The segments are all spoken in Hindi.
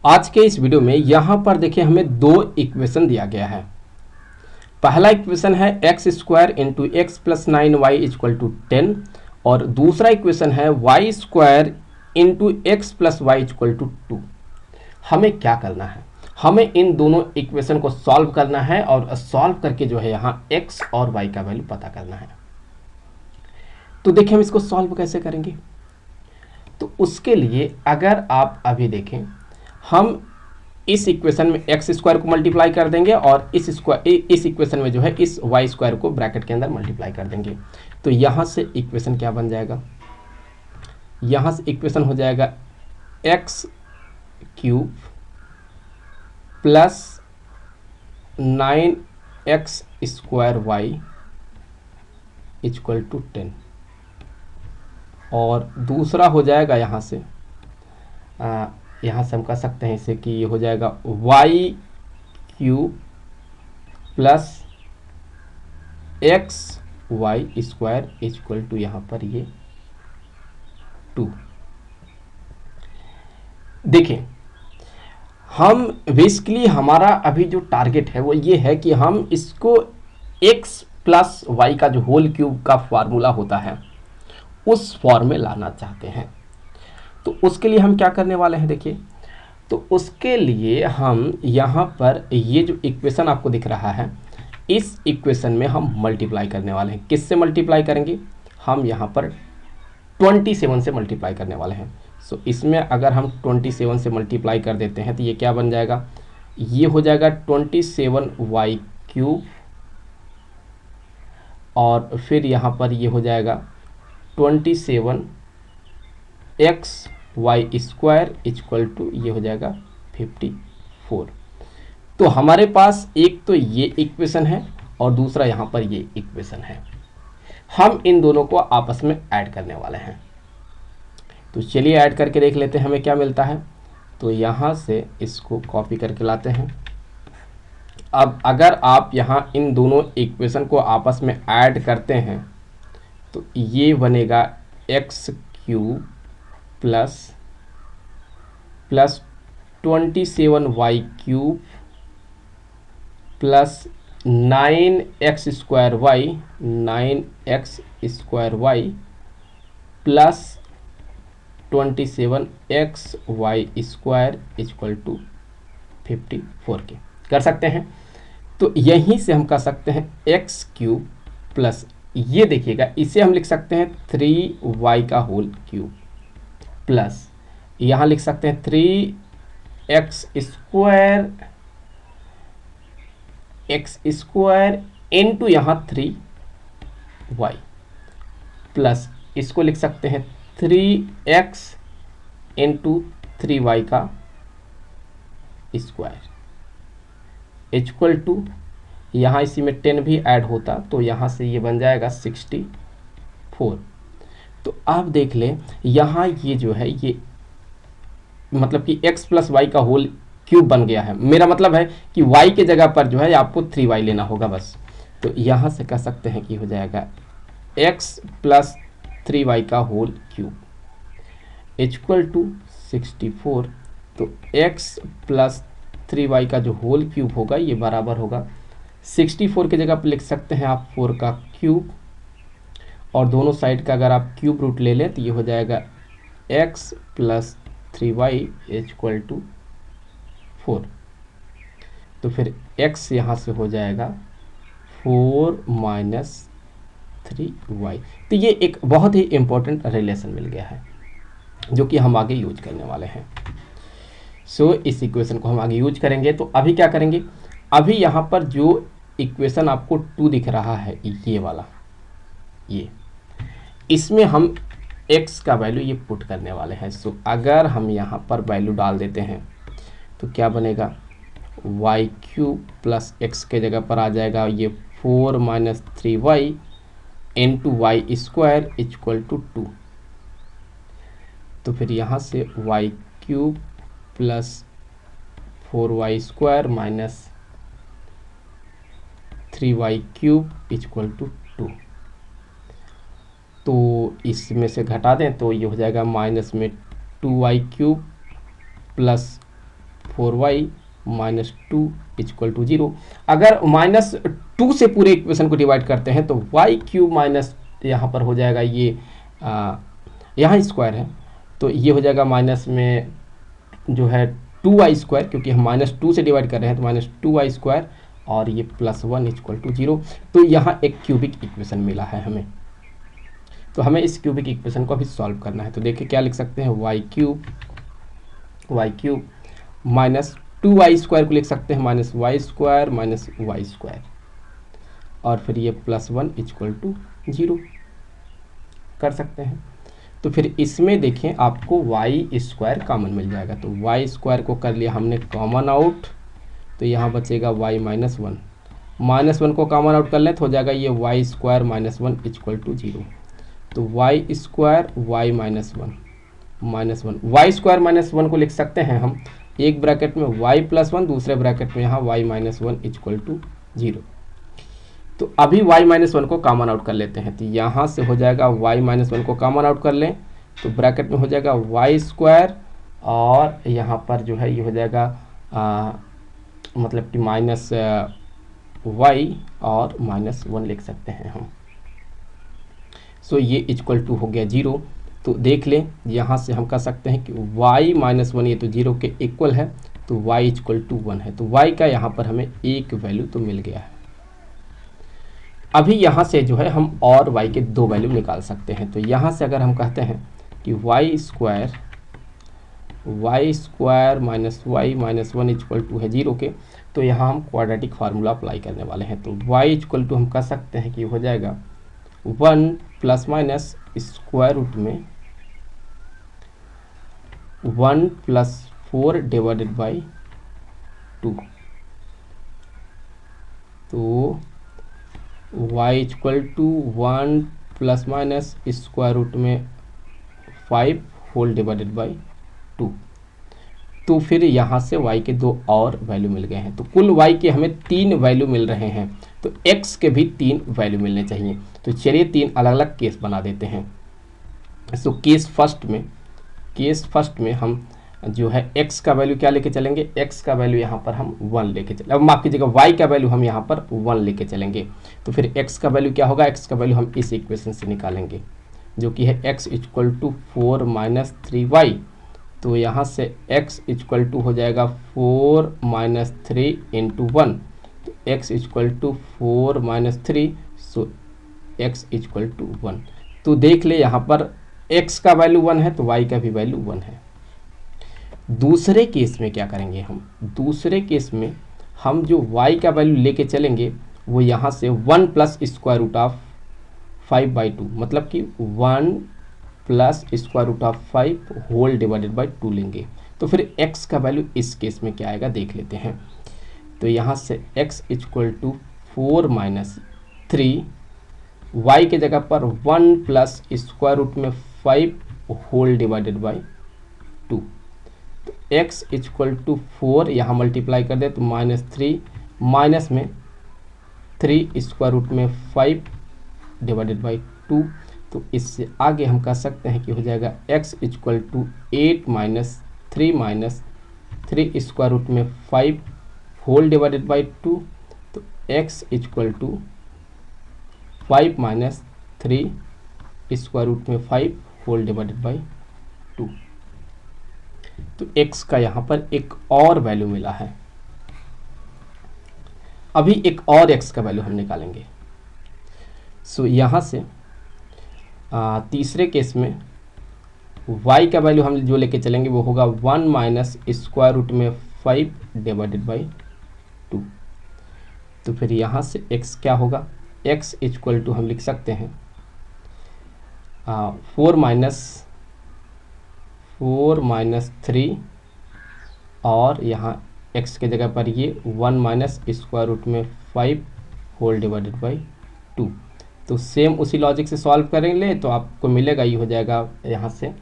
आज के इस वीडियो में यहाँ पर देखिए हमें दो इक्वेशन दिया गया है। पहला इक्वेशन है x square into x plus 9y equal to 10 और दूसरा इक्वेशन है y square into x plus y equal to 2। हमें क्या करना है, हमें इन दोनों इक्वेशन को सॉल्व करना है और सॉल्व करके जो है यहाँ x और y का वैल्यू पता करना है। तो देखिए हम इसको सॉल्व कैसे करेंगे। तो उसके लिए अगर आप अभी देखें, हम इस इक्वेशन में एक्स स्क्वायर को मल्टीप्लाई कर देंगे और इस इक्वेशन में जो है इस वाई स्क्वायर को ब्रैकेट के अंदर मल्टीप्लाई कर देंगे। तो यहाँ से इक्वेशन क्या बन जाएगा, यहाँ से इक्वेशन हो जाएगा x cube plus 9x square y equal to 10 और दूसरा हो जाएगा यहाँ से हम कह सकते हैं इसे कि ये हो जाएगा y cube plus x y square equal to यहाँ पर ये 2। देखिए हम बेसिकली हमारा अभी जो टारगेट है वो ये है कि हम इसको x प्लस वाई का जो होल क्यूब का फार्मूला होता है उस फॉर्म में लाना चाहते हैं। तो उसके लिए हम क्या करने वाले हैं, देखिए तो उसके लिए हम यहाँ पर ये जो इक्वेशन आपको दिख रहा है इस इक्वेशन में हम मल्टीप्लाई करने वाले हैं। किससे मल्टीप्लाई करेंगे, हम यहाँ पर 27 से मल्टीप्लाई करने वाले हैं। सो इसमें अगर हम 27 से मल्टीप्लाई कर देते हैं तो ये क्या बन जाएगा, ये हो जाएगा 27y क्यूब और फिर यहाँ पर ये हो जाएगा 27x y square equal to ये हो जाएगा 54। तो हमारे पास एक तो ये इक्वेशन है और दूसरा यहाँ पर ये इक्वेशन है। हम इन दोनों को आपस में ऐड करने वाले हैं। तो चलिए ऐड करके देख लेते हैं हमें क्या मिलता है। तो यहाँ से इसको कॉपी करके लाते हैं। अब अगर आप यहाँ इन दोनों इक्वेशन को आपस में ऐड करते हैं तो ये बनेगा x cube plus 27y cube plus 9x square y plus 27x y square equal to 54 के कर सकते हैं। तो यहीं से हम कर सकते हैं एक्स क्यूब प्लस, ये देखिएगा इसे हम लिख सकते हैं 3y का होल क्यूब प्लस यहाँ लिख सकते हैं 3x स्क्वायर इंटू यहाँ 3y प्लस इसको लिख सकते हैं 3x इंटू 3y का स्क्वायर इक्वल टू, यहाँ इसी में 10 भी ऐड होता तो यहाँ से ये बन जाएगा 64। तो आप देख लें यहाँ ये जो है ये मतलब कि x प्लस वाई का होल क्यूब बन गया है। मेरा मतलब है कि y के जगह पर जो है आपको 3y लेना होगा बस। तो यहाँ से कह सकते हैं कि हो जाएगा x प्लस 3y का होल क्यूब इक्वल टू 64। तो x प्लस 3y का जो होल क्यूब होगा ये बराबर होगा 64 की जगह पर लिख सकते हैं आप 4 का क्यूब और दोनों साइड का अगर आप क्यूब रूट ले लें तो ये हो जाएगा x plus 3y equal to 4। तो फिर x यहाँ से हो जाएगा 4 माइनस 3y। तो ये एक बहुत ही इम्पोर्टेंट रिलेशन मिल गया है जो कि हम आगे यूज करने वाले हैं। सो इस इक्वेशन को हम आगे यूज करेंगे। तो अभी क्या करेंगे, अभी यहाँ पर जो इक्वेशन आपको 2 दिख रहा है ये वाला, ये इसमें हम x का वैल्यू ये पुट करने वाले हैं। सो अगर हम यहाँ पर वैल्यू डाल देते हैं तो क्या बनेगा, y क्यूब प्लस x के जगह पर आ जाएगा ये 4 minus 3y into y square equal to 2। तो फिर यहाँ से y cube plus 4y square minus 3y cube equal to 2। तो इसमें से घटा दें तो ये हो जाएगा माइनस में 2y cube plus 4y minus 2 equal to 0। अगर -2 से पूरे इक्वेशन को डिवाइड करते हैं तो y क्यूब माइनस यहाँ पर हो जाएगा ये यहाँ स्क्वायर है तो ये हो जाएगा माइनस में जो है 2y स्क्वायर, क्योंकि हम -2 से डिवाइड कर रहे हैं तो -2y स्क्वायर और ये +1 इक्वल टू 0। तो यहाँ एक क्यूबिक इक्वेशन मिला है हमें। तो हमें इस क्यूबिक इक्वेशन को अभी सॉल्व करना है। तो देखिए क्या लिख सकते हैं, y cube minus 2y square को लिख सकते हैं -y square minus y square और फिर ये +1 इक्वल टू 0 कर सकते हैं। तो फिर इसमें देखें आपको y स्क्वायर कॉमन मिल जाएगा। तो y स्क्वायर को कर लिया हमने कॉमन आउट, तो यहाँ बचेगा y माइनस 1 को कॉमन आउट कर लें तो हो जाएगा ये y square minus 1 equal to 0। तो y square y minus 1 y square minus 1 को लिख सकते हैं हम एक ब्रैकेट में y प्लस 1, दूसरे ब्रैकेट में यहाँ y माइनस 1 इक्वल टू 0। तो अभी y माइनस 1 को कॉमन आउट कर लेते हैं। तो यहाँ से हो जाएगा y माइनस 1 को कॉमन आउट कर लें तो ब्रैकेट में हो जाएगा y स्क्वायर और यहाँ पर जो है ये हो जाएगा मतलब कि माइनस y और -1 लिख सकते हैं हम। सो ये इक्वल टू हो गया 0। तो देख लें यहाँ से हम कह सकते हैं कि y माइनस 1 ये तो 0 के इक्वल है तो y इक्वल टू 1 है। तो y का यहाँ पर हमें एक वैल्यू तो मिल गया है। अभी यहाँ से जो है हम और y के दो वैल्यू निकाल सकते हैं। तो यहाँ से अगर हम कहते हैं कि y square minus y minus 1 equal to है 0 के, तो यहाँ हम क्वाड्रेटिक फार्मूला अप्लाई करने वाले हैं। तो y इक्वल टू हम कह सकते हैं कि हो जाएगा 1 प्लस माइनस स्क्वायर रूट में 1 प्लस 4 डिवाइडेड बाई 2। तो y equal to 1 plus minus square root में 5 होल डिवाइडेड बाई 2। तो फिर यहाँ से y के दो और वैल्यू मिल गए हैं। तो कुल y के हमें 3 वैल्यू मिल रहे हैं, तो x के भी 3 वैल्यू मिलने चाहिए। तो चलिए 3 अलग अलग केस बना देते हैं। सो केस फर्स्ट में हम जो है x का वैल्यू क्या लेके चलेंगे, x का वैल्यू यहाँ पर हम 1 लेके चलेंगे। अब माफ कीजिएगा y का वैल्यू हम यहाँ पर 1 लेके चलेंगे। तो फिर x का वैल्यू क्या होगा, x का वैल्यू हम इस इक्वेशन से निकालेंगे जो कि है x equal to 4 minus 3y। तो यहाँ से x इक्वल टू हो जाएगा 4 माइनस 3 इंटू 1। तो x equal to 4 minus 3, so x equal to 1। तो देख ले यहाँ पर x का वैल्यू 1 है तो y का भी वैल्यू 1 है। दूसरे केस में क्या करेंगे हम, दूसरे केस में हम जो y का वैल्यू लेके चलेंगे वो यहाँ से 1 प्लस स्क्वायर रूट ऑफ 5/2, मतलब कि 1 plus square root of 5 whole divided by 2 लेंगे। तो फिर x का वैल्यू इस केस में क्या आएगा देख लेते हैं। तो यहाँ से x equal to 4 minus 3, y के जगह पर 1 प्लस स्क्वायर रूट में 5 होल डिवाइडेड बाई 2। तो x इक्वल टू 4 यहाँ मल्टीप्लाई कर दे तो -3 माइनस में 3 स्क्वायर रूट में 5 डिवाइडेड बाई 2। तो इससे आगे हम कह सकते हैं कि हो जाएगा x equal to 8 minus 3 square root में 5 होल डिवाइडेड बाई 2। तो x equal to 5 minus 3 square root में 5 होल डिवाइडेड बाई 2। तो x का यहाँ पर एक और वैल्यू मिला है। अभी एक और x का वैल्यू हम निकालेंगे। सो यहाँ से तीसरे केस में y का वैल्यू हम जो लेके चलेंगे वो होगा 1 माइनस स्क्वायर रूट में 5 डिवाइडेड बाई 2। तो फिर यहाँ से x क्या होगा, x इक्वल टू हम लिख सकते हैं 4 माइनस 3 और यहाँ x के जगह पर ये 1 माइनस स्क्वायर रूट में 5 होल डिवाइडेड बाई 2। तो सेम उसी लॉजिक से सॉल्व करेंगे तो आपको मिलेगा, ये हो जाएगा यहाँ से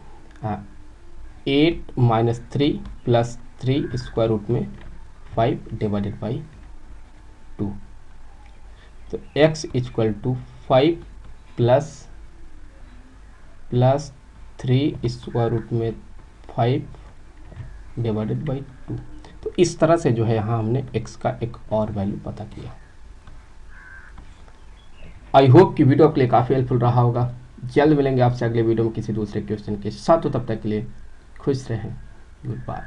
8 माइनस 3 प्लस 3 स्क्वायर रूट में 5 डिवाइडेड बाई 2। तो x equal to 5 plus 3 square root में 5 डिवाइडेड बाई 2। तो इस तरह से जो है यहाँ हमने x का एक और वैल्यू पता किया। आई होप कि वीडियो आपके लिए काफ़ी हेल्पफुल रहा होगा। जल्द मिलेंगे आपसे अगले वीडियो में किसी दूसरे क्वेश्चन के साथ, तो तब तक के लिए खुश रहें। Good bye.